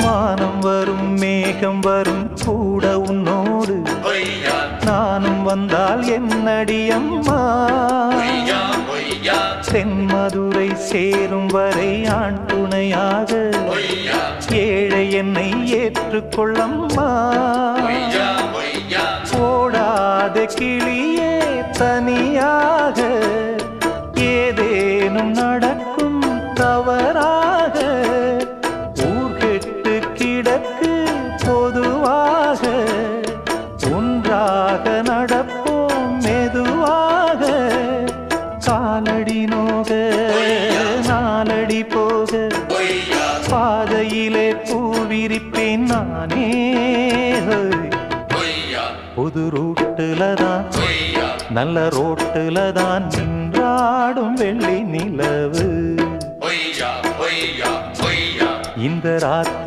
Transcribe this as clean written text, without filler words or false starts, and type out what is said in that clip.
வானம் வரும் மேகம் வரும் கூட உன்னோடு நானும் வந்தால் என்னடி அம்மா தென்மதுரை சேரும் வரை ஆண் துணையாக ஏழை என்னை ஏற்றுக்கொள்ளம்மா ஓடாத கிளியே தனியாக ஏதேனும் நடக்கும் தவறாக ஊர்கெட்டு கிடக்கு பொதுவாக ஒன்றாக நடப்போம் மெதுவாக காலடி நோக நாலடி போக பாதையிலே பூவிரிப்பேன் நானே புது ரூட்டுல தான் நல்ல ரோட்டுல தான் நின்றாடும் வெள்ளி நிலவு இந்த ராத்திரி